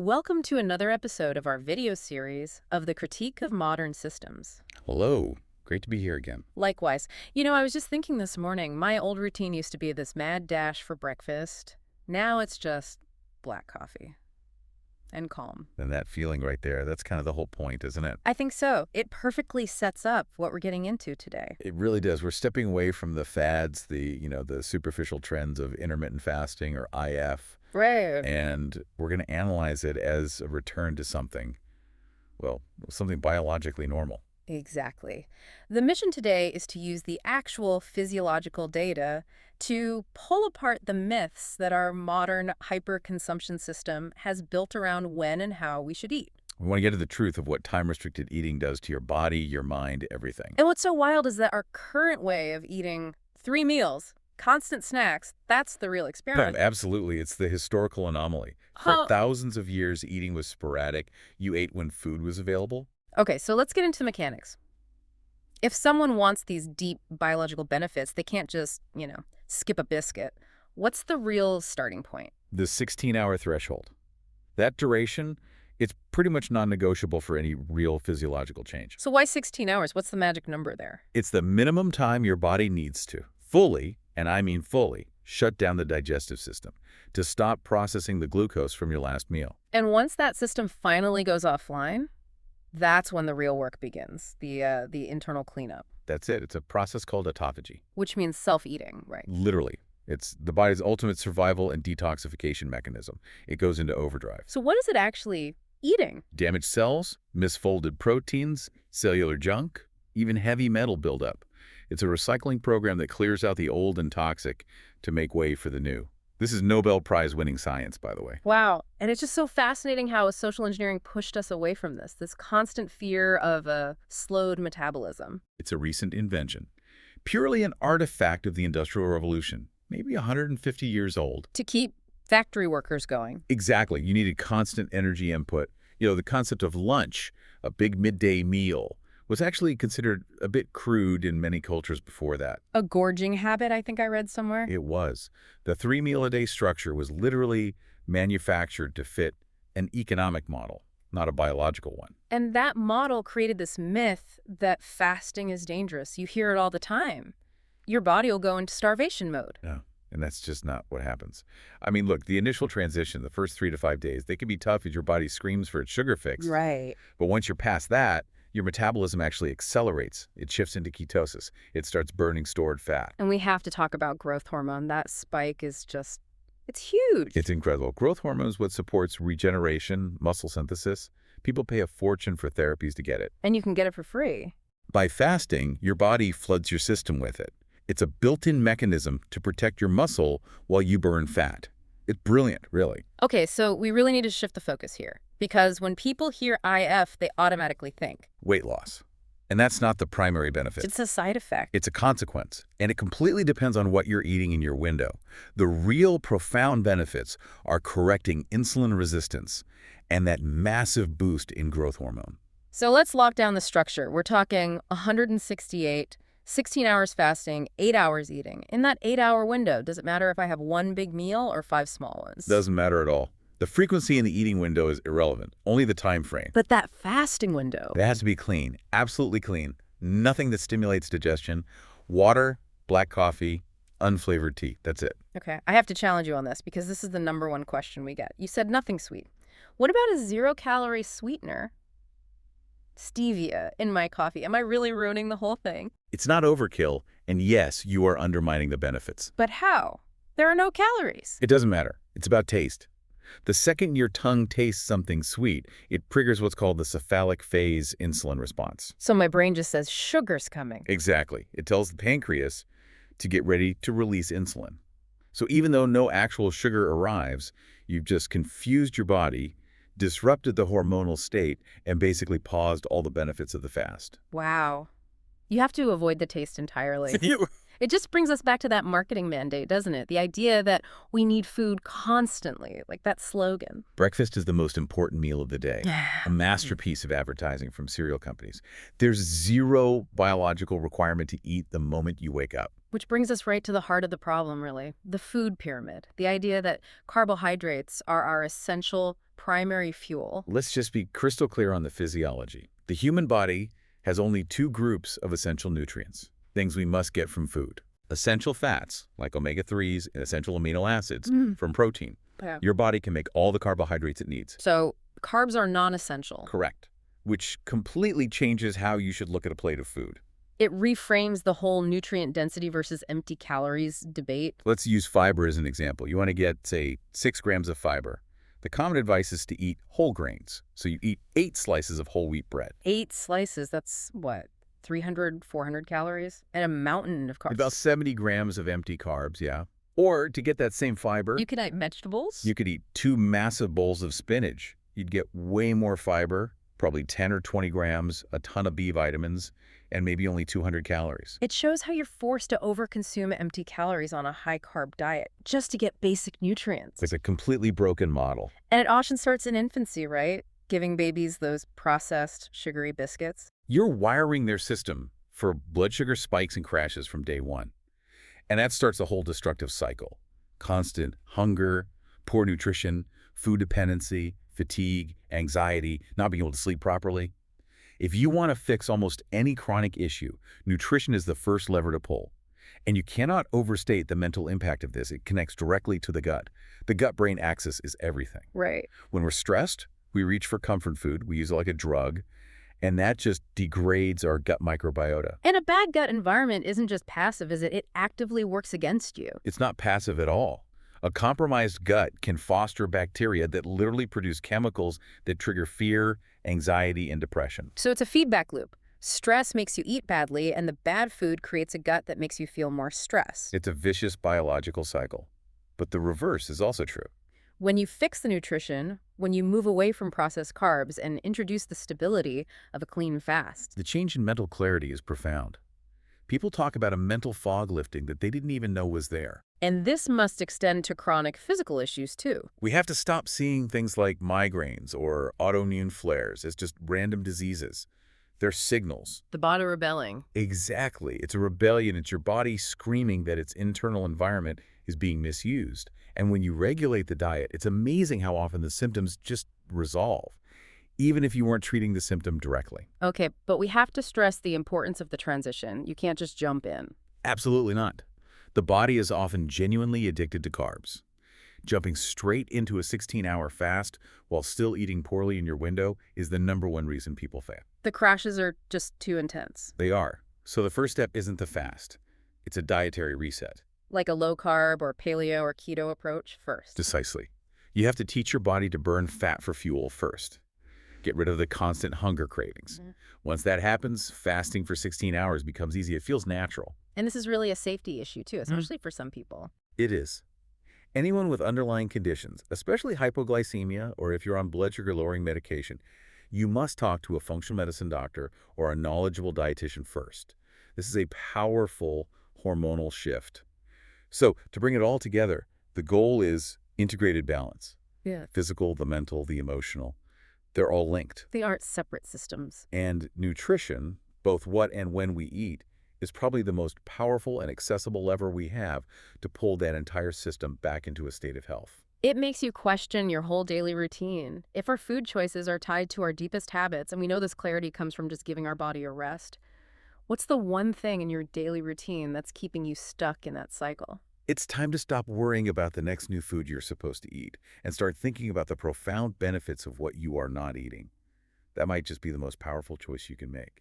Welcome to another episode of our video series of the Critique of Modern Systems. Hello. Great to be here again. Likewise, I was just thinking this morning, my old routine used to be this mad dash for breakfast. Now it's just black coffee and calm. And that feeling right there, that's kind of the whole point, isn't it? I think so. It perfectly sets up what we're getting into today. It really does. We're stepping away from the fads, the superficial trends of intermittent fasting or IF. Right. And we're going to analyze it as a return to something biologically normal. Exactly. The mission today is to use the actual physiological data to pull apart the myths that our modern hyperconsumption system has built around when and how we should eat. We want to get to the truth of what time-restricted eating does to your body, your mind, everything. And what's so wild is that our current way of eating 3 meals, constant snacks, that's the real experiment. Absolutely. It's the historical anomaly. For thousands of years, eating was sporadic. You ate when food was available. Okay, so let's get into the mechanics. If someone wants these deep biological benefits, they can't just, skip a biscuit. What's the real starting point? The 16-hour threshold. That duration, it's pretty much non-negotiable for any real physiological change. So why 16 hours? What's the magic number there? It's the minimum time your body needs to fully, and I mean fully, shut down the digestive system to stop processing the glucose from your last meal. And once that system finally goes offline, that's when the real work begins, the internal cleanup. That's it. It's a process called autophagy. Which means self-eating, right? Literally. It's the body's ultimate survival and detoxification mechanism. It goes into overdrive. So what is it actually eating? Damaged cells, misfolded proteins, cellular junk, even heavy metal buildup. It's a recycling program that clears out the old and toxic to make way for the new. This is Nobel Prize-winning science, by the way. Wow. And it's just so fascinating how social engineering pushed us away from this constant fear of a slowed metabolism. It's a recent invention, purely an artifact of the Industrial Revolution, maybe 150 years old. To keep factory workers going. Exactly. You needed constant energy input. The concept of lunch, a big midday meal, was actually considered a bit crude in many cultures before that. A gorging habit, I think I read somewhere. It was. The 3-meal-a-day structure was literally manufactured to fit an economic model, not a biological one. And that model created this myth that fasting is dangerous. You hear it all the time. Your body will go into starvation mode. No, and that's just not what happens. I mean, look, the initial transition, the first 3 to 5 days, they can be tough as your body screams for its sugar fix. Right. But once you're past that, your metabolism actually accelerates. It shifts into ketosis. It starts burning stored fat. And we have to talk about growth hormone. That spike is just, it's huge. It's incredible. Growth hormone is what supports regeneration, muscle synthesis. People pay a fortune for therapies to get it. And you can get it for free. By fasting, your body floods your system with it. It's a built-in mechanism to protect your muscle while you burn fat. It's brilliant, really. Okay, so we really need to shift the focus here. Because when people hear IF, they automatically think weight loss. And that's not the primary benefit. it's a side effect. It's a consequence, and it completely depends on what you're eating in your window. The real profound benefits are correcting insulin resistance and that massive boost in growth hormone. So let's lock down the structure. We're talking 168, 16 hours fasting, 8 hours eating. In that 8-hour window, does it matter if I have 1 big meal or 5 small ones? Doesn't matter at all. The frequency in the eating window is irrelevant, only the time frame. But that fasting window. It has to be clean, absolutely clean. Nothing that stimulates digestion. Water, black coffee, unflavored tea. That's it. Okay, I have to challenge you on this because this is the #1 question we get. You said nothing sweet. What about a 0-calorie sweetener? Stevia in my coffee. Am I really ruining the whole thing? It's not overkill, and yes, you are undermining the benefits. But how? There are no calories. It doesn't matter. It's about taste. The second your tongue tastes something sweet, it triggers what's called the cephalic phase insulin response. So my brain just says sugar's coming. Exactly. It tells the pancreas to get ready to release insulin. So even though no actual sugar arrives, you've just confused your body, disrupted the hormonal state, and basically paused all the benefits of the fast. Wow. You have to avoid the taste entirely. It just brings us back to that marketing mandate, doesn't it? The idea that we need food constantly, like that slogan. Breakfast is the most important meal of the day, a masterpiece of advertising from cereal companies. There's zero biological requirement to eat the moment you wake up. Which brings us right to the heart of the problem, really. The food pyramid. The idea that carbohydrates are our essential primary fuel. Let's just be crystal clear on the physiology. The human body has only two groups of essential nutrients, things we must get from food. Essential fats, like omega-3s, and essential amino acids from protein. Yeah. Your body can make all the carbohydrates it needs. So carbs are non-essential. Correct. Which completely changes how you should look at a plate of food. It reframes the whole nutrient density versus empty calories debate. Let's use fiber as an example. You want to get, say, 6 grams of fiber. The common advice is to eat whole grains. So you eat 8 slices of whole wheat bread. 8 slices, that's what, 300, 400 calories? And a mountain of carbs. About 70 grams of empty carbs, yeah. Or to get that same fiber, You can eat vegetables? you could eat 2 massive bowls of spinach. You'd get way more fiber, probably 10 or 20 grams, a ton of B vitamins, and maybe only 200 calories. It shows how you're forced to overconsume empty calories on a high-carb diet just to get basic nutrients. It's a completely broken model. And it often starts in infancy, right? Giving babies those processed, sugary biscuits. You're wiring their system for blood sugar spikes and crashes from day one. And that starts a whole destructive cycle. Constant hunger, poor nutrition, food dependency, fatigue, anxiety, not being able to sleep properly. If you want to fix almost any chronic issue, nutrition is the first lever to pull. And you cannot overstate the mental impact of this. It connects directly to the gut. The gut-brain axis is everything. Right. When we're stressed, we reach for comfort food. We use it like a drug. And that just degrades our gut microbiota. And a bad gut environment isn't just passive, is it? It actively works against you. It's not passive at all. A compromised gut can foster bacteria that literally produce chemicals that trigger fear, anxiety, and depression. So it's a feedback loop. Stress makes you eat badly, and the bad food creates a gut that makes you feel more stress. It's a vicious biological cycle. But the reverse is also true. When you fix the nutrition, when you move away from processed carbs and introduce the stability of a clean fast. The change in mental clarity is profound. People talk about a mental fog lifting that they didn't even know was there. And this must extend to chronic physical issues, too. We have to stop seeing things like migraines or autoimmune flares as just random diseases. They're signals. The body rebelling. Exactly. It's a rebellion. It's your body screaming that its internal environment is being misused. And when you regulate the diet, it's amazing how often the symptoms just resolve, even if you weren't treating the symptom directly. Okay, but we have to stress the importance of the transition. You can't just jump in. Absolutely not. The body is often genuinely addicted to carbs. Jumping straight into a 16-hour fast while still eating poorly in your window is the #1 reason people fail. The crashes are just too intense. They are. So the first step isn't the fast. It's a dietary reset. Like a low-carb or paleo or keto approach first. Precisely. You have to teach your body to burn fat for fuel first. Get rid of the constant hunger cravings. Once that happens, fasting for 16 hours becomes easy. It feels natural. And this is really a safety issue, too, especially for some people. It is. Anyone with underlying conditions, especially hypoglycemia or if you're on blood sugar lowering medication, you must talk to a functional medicine doctor or a knowledgeable dietitian first. This is a powerful hormonal shift. So to bring it all together, the goal is integrated balance. Yeah. Physical, the mental, the emotional. They're all linked. They aren't separate systems. And nutrition, both what and when we eat, is probably the most powerful and accessible lever we have to pull that entire system back into a state of health. It makes you question your whole daily routine. If our food choices are tied to our deepest habits, and we know this clarity comes from just giving our body a rest, what's the one thing in your daily routine that's keeping you stuck in that cycle? It's time to stop worrying about the next new food you're supposed to eat and start thinking about the profound benefits of what you are not eating. That might just be the most powerful choice you can make.